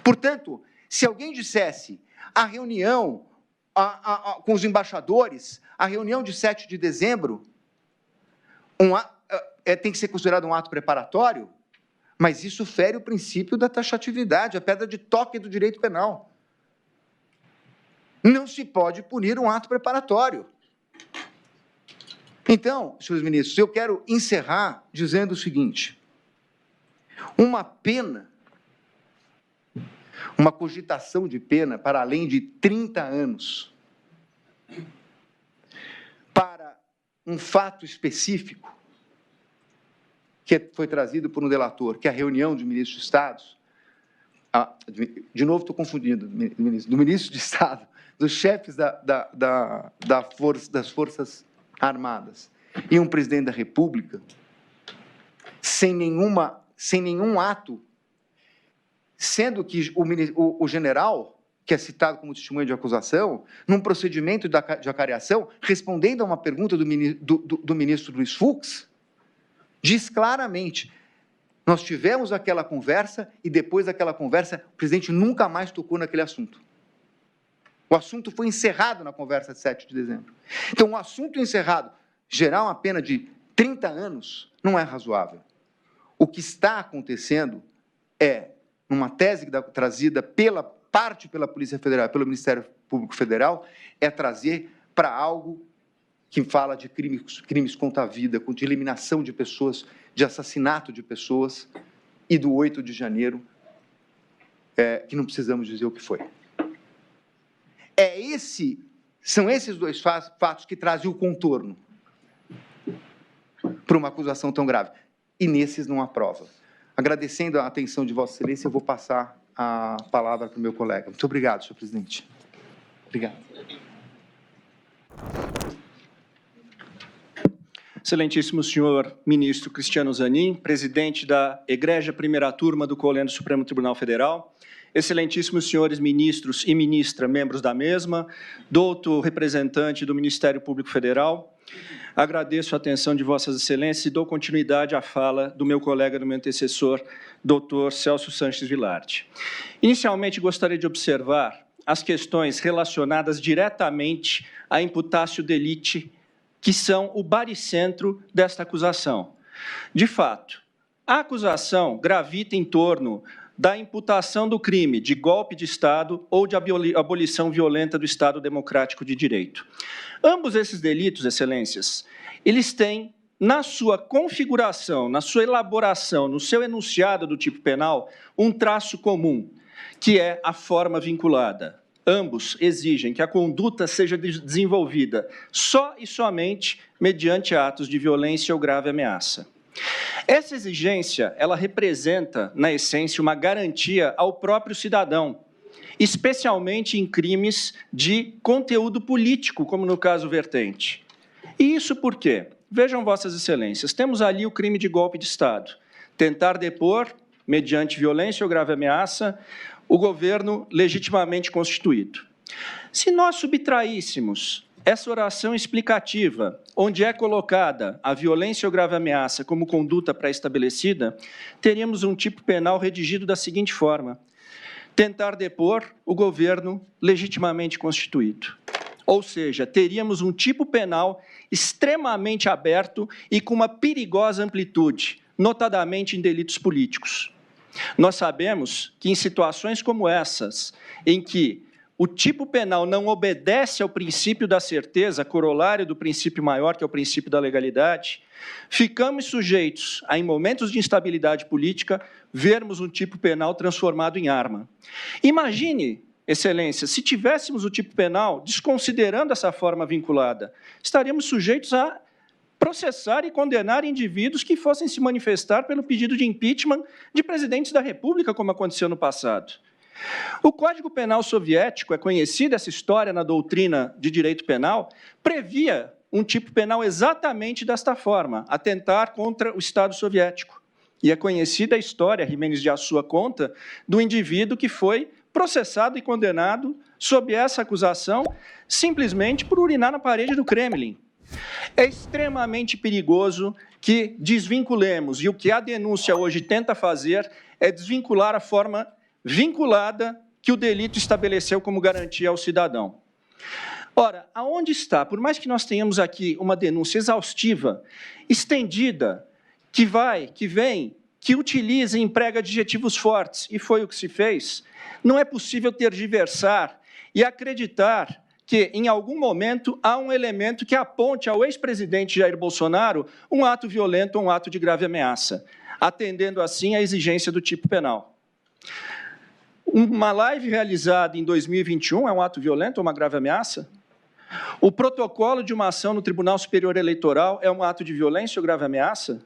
Portanto, se alguém dissesse a reunião com os embaixadores, a reunião de 7 de dezembro, tem que ser considerado um ato preparatório, mas isso fere o princípio da taxatividade, a pedra de toque do direito penal. Não se pode punir um ato preparatório. Então, senhores ministros, eu quero encerrar dizendo o seguinte: uma pena, uma cogitação de pena para além de 30 anos, para um fato específico, que foi trazido por um delator, que é a reunião de ministros de Estado, de novo estou confundindo, do ministro de Estado, dos chefes das Forças Armadas, e um presidente da República, sem nenhum ato sendo que o general, que é citado como testemunha de acusação, num procedimento de acareação, respondendo a uma pergunta do ministro Luiz Fux, diz claramente: nós tivemos aquela conversa e depois daquela conversa o presidente nunca mais tocou naquele assunto. O assunto foi encerrado na conversa de 7 de dezembro. Então, o assunto encerrado, gerar uma pena de 30 anos, não é razoável. O que está acontecendo é, numa tese trazida pela Polícia Federal, pelo Ministério Público Federal, é trazer para algo que fala de crimes contra a vida, de eliminação de pessoas, de assassinato de pessoas, e do 8 de janeiro, que não precisamos dizer o que foi. São esses dois fatos que trazem o contorno para uma acusação tão grave. E nesses não há prova. Agradecendo a atenção de Vossa Excelência, eu vou passar a palavra para o meu colega. Muito obrigado, senhor presidente. Obrigado. Excelentíssimo senhor ministro Cristiano Zanin, presidente da Egrégia Primeira Turma do Colégio do Supremo Tribunal Federal, excelentíssimos senhores ministros e ministra, membros da mesma, doutor representante do Ministério Público Federal, agradeço a atenção de Vossas Excelências e dou continuidade à fala do meu colega, do meu antecessor, doutor Celso Sanches Vilardi. Inicialmente, gostaria de observar as questões relacionadas diretamente à imputatio delicti, que são o baricentro desta acusação. De fato, a acusação gravita em torno da imputação do crime de golpe de Estado ou de abolição violenta do Estado Democrático de Direito. Ambos esses delitos, excelências, eles têm, na sua configuração, na sua elaboração, no seu enunciado do tipo penal, um traço comum, que é a forma vinculada. Ambos exigem que a conduta seja desenvolvida só e somente mediante atos de violência ou grave ameaça. Essa exigência, ela representa, na essência, uma garantia ao próprio cidadão, especialmente em crimes de conteúdo político, como no caso vertente. E isso por quê? Vejam, Vossas Excelências, temos ali o crime de golpe de Estado. Tentar depor, mediante violência ou grave ameaça, o governo legitimamente constituído. Se nós subtraíssemos essa oração explicativa, onde é colocada a violência ou grave ameaça como conduta pré-estabelecida, teríamos um tipo penal redigido da seguinte forma: tentar depor o governo legitimamente constituído. Ou seja, teríamos um tipo penal extremamente aberto e com uma perigosa amplitude, notadamente em delitos políticos. Nós sabemos que em situações como essas, em que o tipo penal não obedece ao princípio da certeza, corolário do princípio maior, que é o princípio da legalidade, ficamos sujeitos a, em momentos de instabilidade política, vermos um tipo penal transformado em arma. Imagine, Excelência, se tivéssemos o tipo penal desconsiderando essa forma vinculada, estaríamos sujeitos a processar e condenar indivíduos que fossem se manifestar pelo pedido de impeachment de presidentes da República, como aconteceu no passado. O Código Penal Soviético, é conhecida essa história na doutrina de direito penal, previa um tipo penal exatamente desta forma, atentar contra o Estado soviético. E é conhecida a história, Jimenez de Assua conta, do indivíduo que foi processado e condenado sob essa acusação, simplesmente por urinar na parede do Kremlin. É extremamente perigoso que desvinculemos, e o que a denúncia hoje tenta fazer é desvincular a forma vinculada que o delito estabeleceu como garantia ao cidadão. Ora, aonde está? Por mais que nós tenhamos aqui uma denúncia exaustiva, estendida, que vem, que utiliza e emprega adjetivos fortes, e foi o que se fez, não é possível tergiversar e acreditar que, em algum momento, há um elemento que aponte ao ex-presidente Jair Bolsonaro um ato violento ou um ato de grave ameaça, atendendo, assim, à exigência do tipo penal. Uma live realizada em 2021 é um ato violento ou uma grave ameaça? O protocolo de uma ação no Tribunal Superior Eleitoral é um ato de violência ou grave ameaça?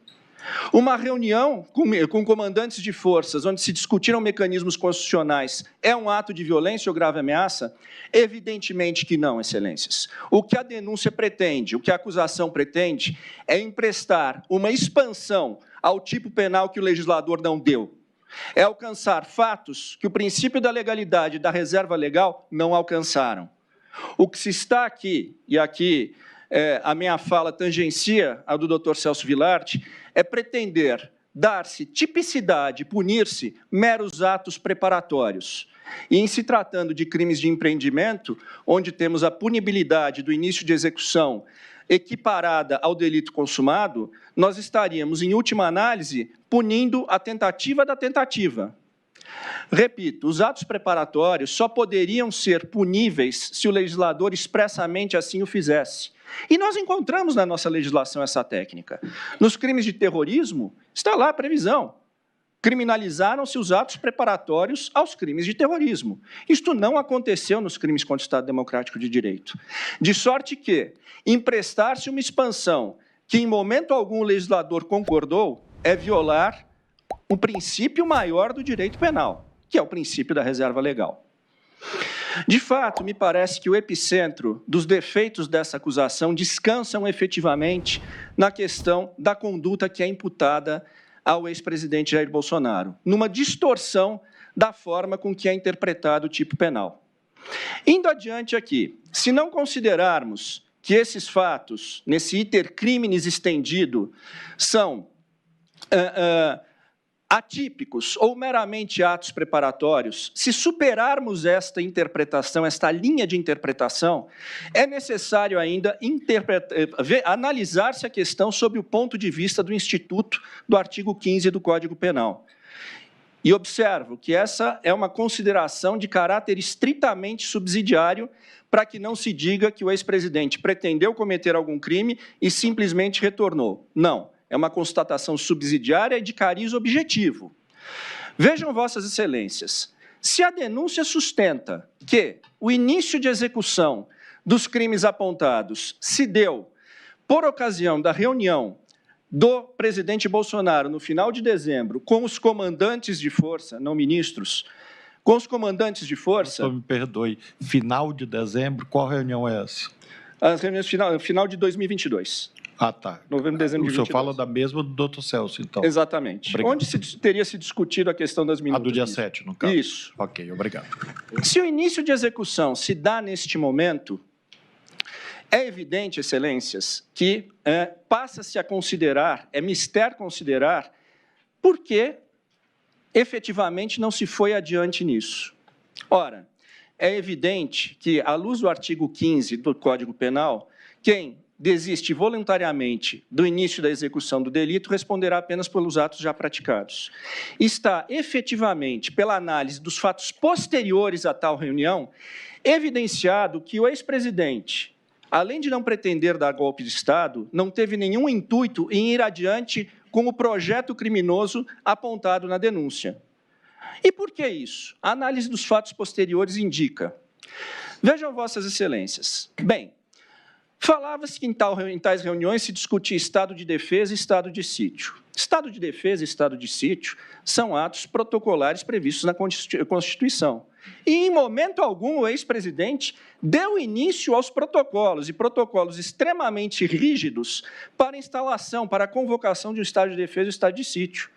Uma reunião com comandantes de forças, onde se discutiram mecanismos constitucionais, é um ato de violência ou grave ameaça? Evidentemente que não, excelências. O que a denúncia pretende, o que a acusação pretende, é emprestar uma expansão ao tipo penal que o legislador não deu. É alcançar fatos que o princípio da legalidade e da reserva legal não alcançaram. O que se está aqui, e aqui a minha fala tangencia a do Dr. Celso Villard, é pretender dar-se tipicidade, punir-se meros atos preparatórios. E em se tratando de crimes de empreendimento, onde temos a punibilidade do início de execução equiparada ao delito consumado, nós estaríamos, em última análise, punindo a tentativa da tentativa. Repito, os atos preparatórios só poderiam ser puníveis se o legislador expressamente assim o fizesse. E nós encontramos na nossa legislação essa técnica. Nos crimes de terrorismo, está lá a previsão. Criminalizaram-se os atos preparatórios aos crimes de terrorismo. Isto não aconteceu nos crimes contra o Estado Democrático de Direito. De sorte que emprestar-se uma expansão que, em momento algum, o legislador concordou, é violar o princípio maior do direito penal, que é o princípio da reserva legal. De fato, me parece que o epicentro dos defeitos dessa acusação descansam efetivamente na questão da conduta que é imputada ao ex-presidente Jair Bolsonaro, numa distorção da forma com que é interpretado o tipo penal. Indo adiante aqui, se não considerarmos que esses fatos, nesse iter criminis estendido, são atípicos ou meramente atos preparatórios, se superarmos esta interpretação, esta linha de interpretação, é necessário ainda analisar-se a questão sob o ponto de vista do Instituto do artigo 15 do Código Penal. E observo que essa é uma consideração de caráter estritamente subsidiário para que não se diga que o ex-presidente pretendeu cometer algum crime e simplesmente retornou. Não. É uma constatação subsidiária e de cariz objetivo. Vejam, Vossas Excelências, se a denúncia sustenta que o início de execução dos crimes apontados se deu por ocasião da reunião do presidente Bolsonaro no final de dezembro com os comandantes de força, não ministros, com os comandantes de força... Me perdoe, final de dezembro, qual reunião é essa? As reuniões final de 2022. Ah, tá. Novembro, dezembro de 2022. O senhor fala da mesma do Dr. Celso, então. Exatamente. Obrigado. Onde teria se discutido a questão das minutas. A do dia 7, no caso. Isso. Ok, obrigado. Se o início de execução se dá neste momento, é evidente, Excelências, que passa-se a considerar, é mister considerar, por que efetivamente não se foi adiante nisso. Ora, é evidente que, à luz do artigo 15 do Código Penal, quem desiste voluntariamente do início da execução do delito responderá apenas pelos atos já praticados. Está efetivamente, pela análise dos fatos posteriores a tal reunião, evidenciado que o ex-presidente, além de não pretender dar golpe de Estado, não teve nenhum intuito em ir adiante com o projeto criminoso apontado na denúncia. E por que isso? A análise dos fatos posteriores indica. Vejam, Vossas Excelências. Bem, falava-se que em tais reuniões se discutia estado de defesa e estado de sítio. Estado de defesa e estado de sítio são atos protocolares previstos na Constituição. E, em momento algum, o ex-presidente deu início aos protocolos, e protocolos extremamente rígidos para a instalação, para a convocação de um estado de defesa e um estado de sítio.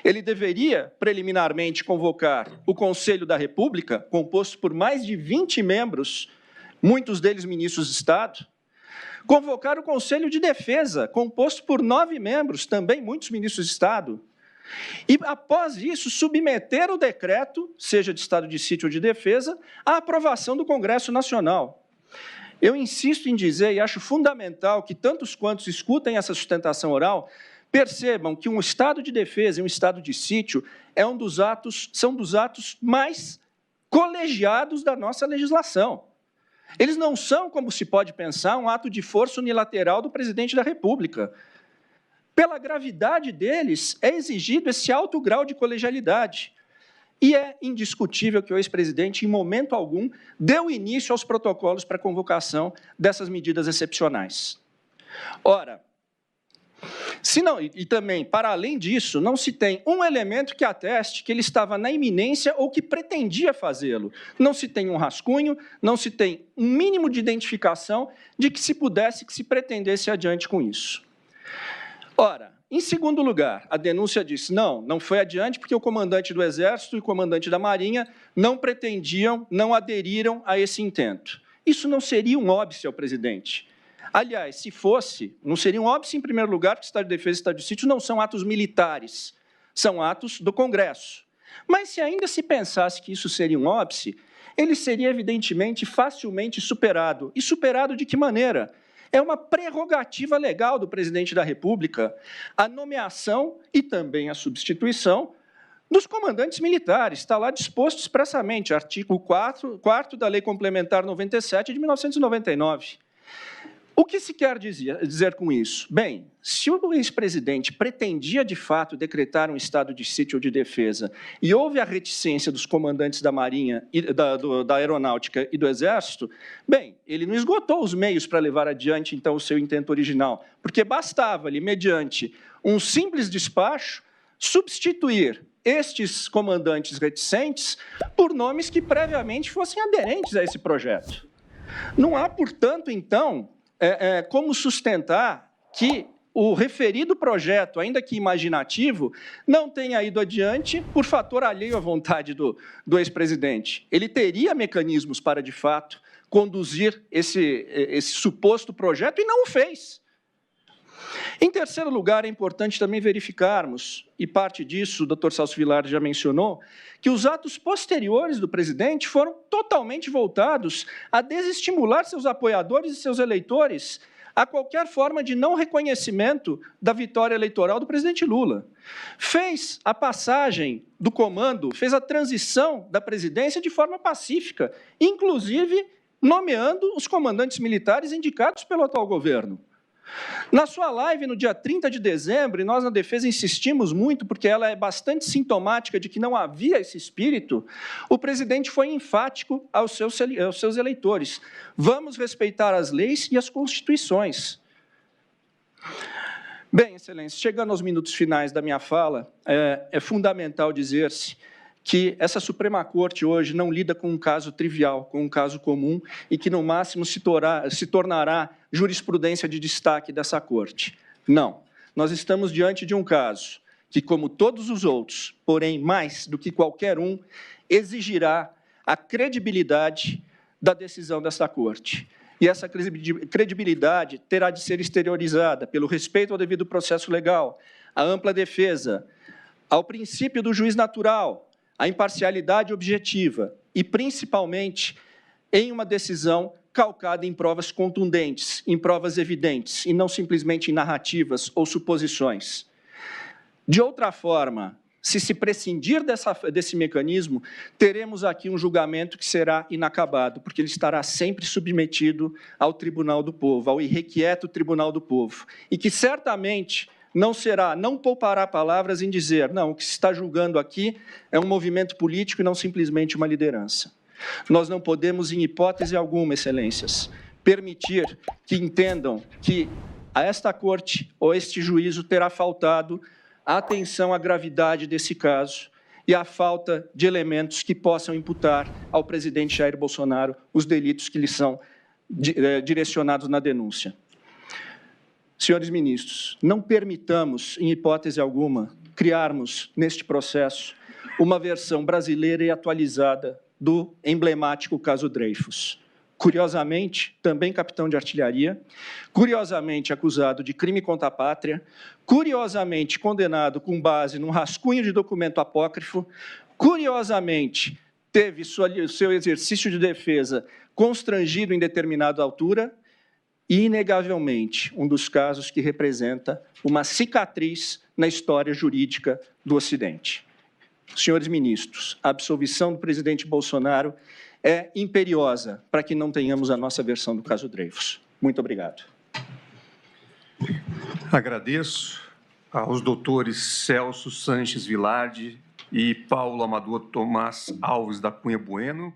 Ele deveria, preliminarmente, convocar o Conselho da República, composto por mais de 20 membros, muitos deles ministros de Estado, convocar o Conselho de Defesa, composto por 9 membros, também muitos ministros de Estado, e, após isso, submeter o decreto, seja de estado de sítio ou de defesa, à aprovação do Congresso Nacional. Eu insisto em dizer, e acho fundamental que tantos quantos escutem essa sustentação oral, percebam que um estado de defesa e um estado de sítio são dos atos mais colegiados da nossa legislação. Eles não são, como se pode pensar, um ato de força unilateral do presidente da República. Pela gravidade deles, é exigido esse alto grau de colegialidade. E é indiscutível que o ex-presidente, em momento algum, deu início aos protocolos para a convocação dessas medidas excepcionais. Ora, e também, para além disso, não se tem um elemento que ateste que ele estava na iminência ou que pretendia fazê-lo. Não se tem um rascunho, não se tem um mínimo de identificação de que se pretendesse adiante com isso. Ora, Em segundo lugar, a denúncia diz, não foi adiante porque o comandante do Exército e o comandante da Marinha não pretendiam, não aderiram a esse intento. Isso não seria um óbice ao presidente. Aliás, se fosse, não seria um óbice em primeiro lugar, porque Estado de Defesa e Estado de Sítio não são atos militares, são atos do Congresso. Mas se ainda se pensasse que isso seria um óbice, ele seria, evidentemente, facilmente superado. E superado de que maneira? É uma prerrogativa legal do presidente da República a nomeação e também a substituição dos comandantes militares. Está lá disposto expressamente, artigo 4º da Lei Complementar 97 de 1999. O que se quer dizer com isso? Bem, se o ex-presidente pretendia, de fato, decretar um estado de sítio ou de defesa e houve a reticência dos comandantes da Marinha, da Aeronáutica e do Exército, bem, ele não esgotou os meios para levar adiante, então, o seu intento original, porque bastava-lhe, mediante um simples despacho, substituir estes comandantes reticentes por nomes que previamente fossem aderentes a esse projeto. Não há, portanto, então, como sustentar que o referido projeto, ainda que imaginativo, não tenha ido adiante por fator alheio à vontade do ex-presidente. Ele teria mecanismos para, de fato, conduzir esse suposto projeto e não o fez. Em terceiro lugar, é importante também verificarmos, e parte disso o Dr. Celso Vilardi já mencionou, que os atos posteriores do presidente foram totalmente voltados a desestimular seus apoiadores e seus eleitores a qualquer forma de não reconhecimento da vitória eleitoral do presidente Lula. Fez a passagem do comando, fez a transição da presidência de forma pacífica, inclusive nomeando os comandantes militares indicados pelo atual governo. Na sua live, no dia 30 de dezembro, e nós na Defesa insistimos muito, porque ela é bastante sintomática de que não havia esse espírito, o presidente foi enfático aos seus eleitores. Vamos respeitar as leis e as constituições. Bem, Excelência, chegando aos minutos finais da minha fala, é fundamental dizer-se que essa Suprema Corte hoje não lida com um caso trivial, com um caso comum, e que, no máximo, se tornará jurisprudência de destaque dessa Corte. Não. Nós estamos diante de um caso que, como todos os outros, porém mais do que qualquer um, exigirá a credibilidade da decisão dessa Corte. E essa credibilidade terá de ser exteriorizada pelo respeito ao devido processo legal, à ampla defesa, ao princípio do juiz natural, a imparcialidade objetiva e, principalmente, em uma decisão calcada em provas contundentes, em provas evidentes, e não simplesmente em narrativas ou suposições. De outra forma, se prescindir desse mecanismo, teremos aqui um julgamento que será inacabado, porque ele estará sempre submetido ao Tribunal do Povo, ao irrequieto Tribunal do Povo, e que certamente não poupará palavras em dizer, não, o que se está julgando aqui é um movimento político e não simplesmente uma liderança. Nós não podemos, em hipótese alguma, Excelências, permitir que entendam que a esta Corte ou este juízo terá faltado a atenção à gravidade desse caso e à falta de elementos que possam imputar ao presidente Jair Bolsonaro os delitos que lhe são direcionados na denúncia. Senhores ministros, não permitamos, em hipótese alguma, criarmos, neste processo, uma versão brasileira e atualizada do emblemático caso Dreyfus. Curiosamente, também capitão de artilharia, curiosamente acusado de crime contra a pátria, curiosamente condenado com base num rascunho de documento apócrifo, curiosamente teve seu exercício de defesa constrangido em determinada altura, e, inegavelmente, um dos casos que representa uma cicatriz na história jurídica do Ocidente. Senhores ministros, a absolvição do presidente Bolsonaro é imperiosa para que não tenhamos a nossa versão do caso Dreyfus. Muito obrigado. Agradeço aos doutores Celso Sanches Vilardi e Paulo Amador Tomás Alves da Cunha Bueno.